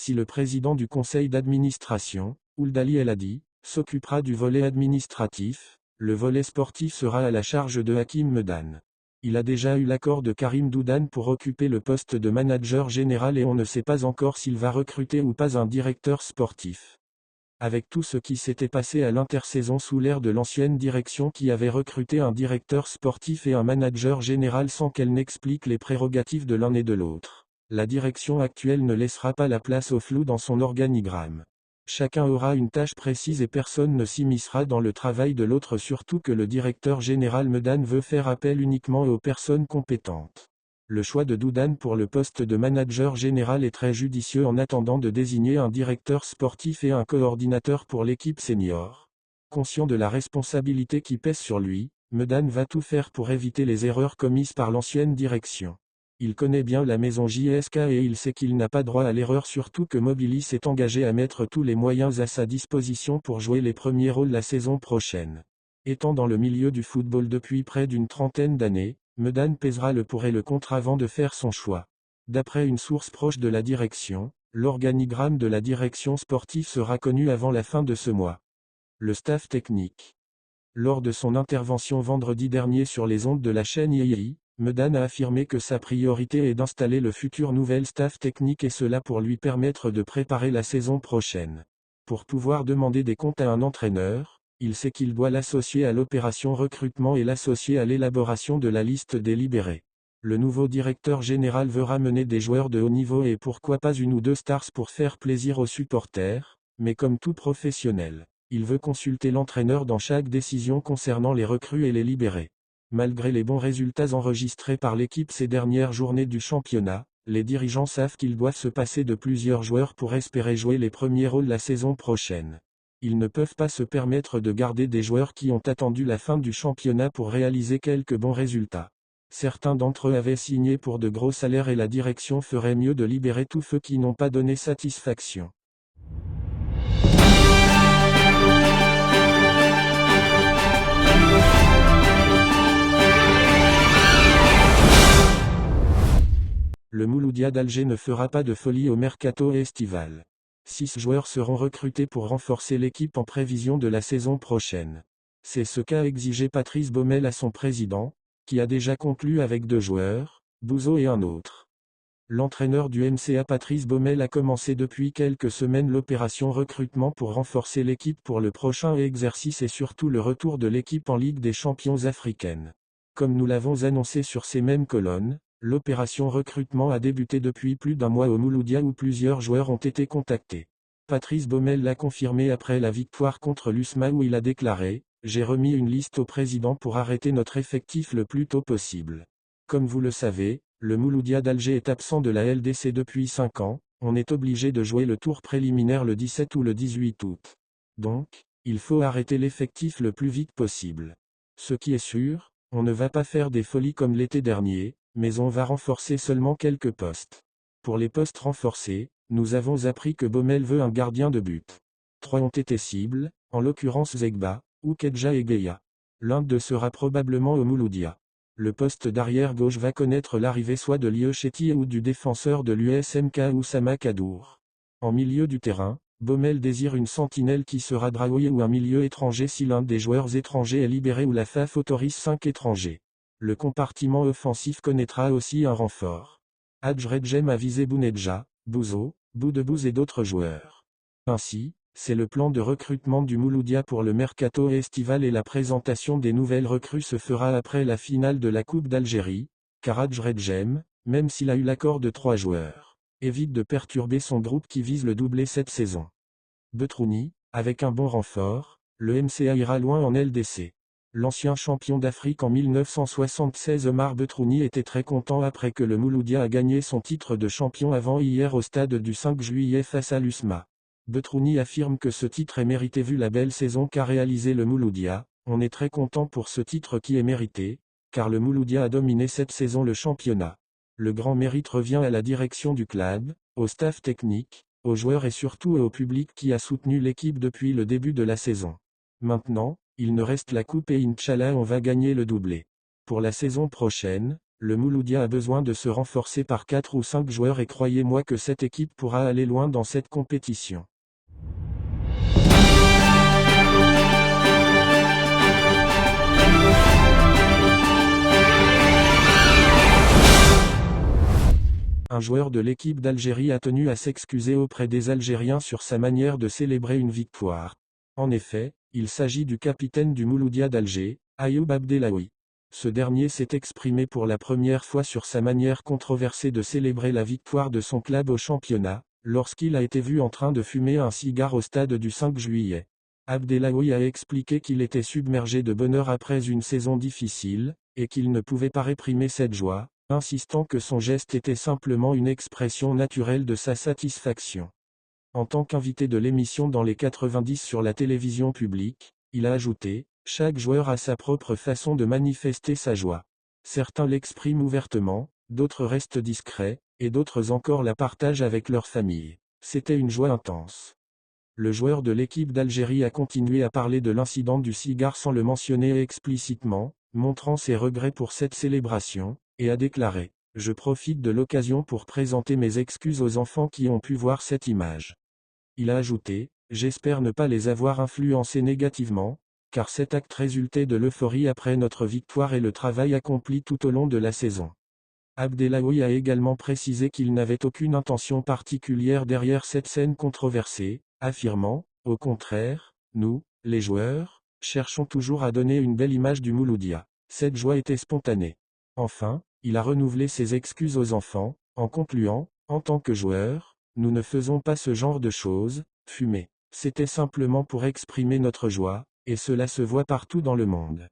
Si le président du conseil d'administration, Ould Ali El Hadi, s'occupera du volet administratif, le volet sportif sera à la charge de Hakim Medan. Il a déjà eu l'accord de Karim Doudan pour occuper le poste de manager général et on ne sait pas encore s'il va recruter ou pas un directeur sportif. Avec tout ce qui s'était passé à l'intersaison sous l'ère de l'ancienne direction qui avait recruté un directeur sportif et un manager général sans qu'elle n'explique les prérogatives de l'un et de l'autre, la direction actuelle ne laissera pas la place au flou dans son organigramme. Chacun aura une tâche précise et personne ne s'immiscera dans le travail de l'autre, surtout que le directeur général Medan veut faire appel uniquement aux personnes compétentes. Le choix de Doudan pour le poste de manager général est très judicieux en attendant de désigner un directeur sportif et un coordinateur pour l'équipe senior. Conscient de la responsabilité qui pèse sur lui, Medan va tout faire pour éviter les erreurs commises par l'ancienne direction. Il connaît bien la maison JSK et il sait qu'il n'a pas droit à l'erreur, surtout que Mobilis s'est engagé à mettre tous les moyens à sa disposition pour jouer les premiers rôles la saison prochaine. Étant dans le milieu du football depuis près d'une trentaine d'années, Medan pèsera le pour et le contre avant de faire son choix. D'après une source proche de la direction, l'organigramme de la direction sportive sera connu avant la fin de ce mois. Le staff technique. Lors de son intervention vendredi dernier sur les ondes de la chaîne YI, Medan a affirmé que sa priorité est d'installer le futur nouvel staff technique et cela pour lui permettre de préparer la saison prochaine. Pour pouvoir demander des comptes à un entraîneur, il sait qu'il doit l'associer à l'opération recrutement et l'associer à l'élaboration de la liste des libérés. Le nouveau directeur général veut ramener des joueurs de haut niveau et pourquoi pas une ou deux stars pour faire plaisir aux supporters, mais comme tout professionnel, il veut consulter l'entraîneur dans chaque décision concernant les recrues et les libérés. Malgré les bons résultats enregistrés par l'équipe ces dernières journées du championnat, les dirigeants savent qu'ils doivent se passer de plusieurs joueurs pour espérer jouer les premiers rôles la saison prochaine. Ils ne peuvent pas se permettre de garder des joueurs qui ont attendu la fin du championnat pour réaliser quelques bons résultats. Certains d'entre eux avaient signé pour de gros salaires et la direction ferait mieux de libérer tous ceux qui n'ont pas donné satisfaction. Le Mouloudia d'Alger ne fera pas de folie au mercato estival. 6 joueurs seront recrutés pour renforcer l'équipe en prévision de la saison prochaine. C'est ce qu'a exigé Patrice Baumel à son président, qui a déjà conclu avec 2 joueurs, Bouzo et un autre. L'entraîneur du MCA Patrice Baumel a commencé depuis quelques semaines l'opération recrutement pour renforcer l'équipe pour le prochain exercice et surtout le retour de l'équipe en Ligue des champions africaine. Comme nous l'avons annoncé sur ces mêmes colonnes, l'opération recrutement a débuté depuis plus d'un mois au Mouloudia où plusieurs joueurs ont été contactés. Patrice Baumel l'a confirmé après la victoire contre l'USMA où il a déclaré « J'ai remis une liste au président pour arrêter notre effectif le plus tôt possible. Comme vous le savez, le Mouloudia d'Alger est absent de la LDC depuis 5 ans, on est obligé de jouer le tour préliminaire le 17 ou le 18 août. Donc, il faut arrêter l'effectif le plus vite possible. Ce qui est sûr, on ne va pas faire des folies comme l'été dernier, mais on va renforcer seulement quelques postes. Pour les postes renforcés, nous avons appris que Baumel veut un gardien de but. 3 ont été cibles, en l'occurrence Zegba, Oukedja et Gueya. L'un d'eux sera probablement au Mouloudia. Le poste d'arrière gauche va connaître l'arrivée soit de Lieuchetti ou du défenseur de l'USMK Oussama Kadour. En milieu du terrain, Baumel désire une sentinelle qui sera Draoui ou un milieu étranger si l'un des joueurs étrangers est libéré ou la FAF autorise 5 étrangers. Le compartiment offensif connaîtra aussi un renfort. Hadj Redjem a visé Bounedja, Bouzo, Boudebouz et d'autres joueurs. Ainsi, c'est le plan de recrutement du Mouloudia pour le mercato estival et la présentation des nouvelles recrues se fera après la finale de la Coupe d'Algérie, car Hadj Redjem, même s'il a eu l'accord de 3 joueurs, évite de perturber son groupe qui vise le doublé cette saison. Betrouni, avec un bon renfort, le MCA ira loin en LDC. L'ancien champion d'Afrique en 1976 Omar Betrouni était très content après que le Mouloudia a gagné son titre de champion avant-hier au stade du 5 juillet face à l'USMA. Betrouni affirme que ce titre est mérité vu la belle saison qu'a réalisé le Mouloudia. On est très content pour ce titre qui est mérité, car le Mouloudia a dominé cette saison le championnat. Le grand mérite revient à la direction du club, au staff technique, aux joueurs et surtout au public qui a soutenu l'équipe depuis le début de la saison. Maintenant, il ne reste la coupe et Inch'Allah on va gagner le doublé. Pour la saison prochaine, Le Mouloudia a besoin de se renforcer par 4 ou 5 joueurs et croyez-moi que cette équipe pourra aller loin dans cette compétition. Un joueur de l'équipe d'Algérie a tenu à s'excuser auprès des Algériens sur sa manière de célébrer une victoire. En effet, il s'agit du capitaine du Mouloudia d'Alger, Ayoub Abdellaoui. Ce dernier s'est exprimé pour la première fois sur sa manière controversée de célébrer la victoire de son club au championnat, lorsqu'il a été vu en train de fumer un cigare au stade du 5 juillet. Abdellaoui a expliqué qu'il était submergé de bonheur après une saison difficile, et qu'il ne pouvait pas réprimer cette joie, insistant que son geste était simplement une expression naturelle de sa satisfaction. En tant qu'invité de l'émission dans les 90 sur la télévision publique, il a ajouté « Chaque joueur a sa propre façon de manifester sa joie. Certains l'expriment ouvertement, d'autres restent discrets, et d'autres encore la partagent avec leur famille. C'était une joie intense. » Le joueur de l'équipe d'Algérie a continué à parler de l'incident du cigare sans le mentionner explicitement, montrant ses regrets pour cette célébration, et a déclaré « Je profite de l'occasion pour présenter mes excuses aux enfants qui ont pu voir cette image. » Il a ajouté « J'espère ne pas les avoir influencés négativement, car cet acte résultait de l'euphorie après notre victoire et le travail accompli tout au long de la saison. » Abdellaoui a également précisé qu'il n'avait aucune intention particulière derrière cette scène controversée, affirmant « Au contraire, nous, les joueurs, cherchons toujours à donner une belle image du Mouloudia. Cette joie était spontanée. » Enfin, il a renouvelé ses excuses aux enfants, en concluant « En tant que joueur, nous ne faisons pas ce genre de choses, fumer. C'était simplement pour exprimer notre joie, et cela se voit partout dans le monde. »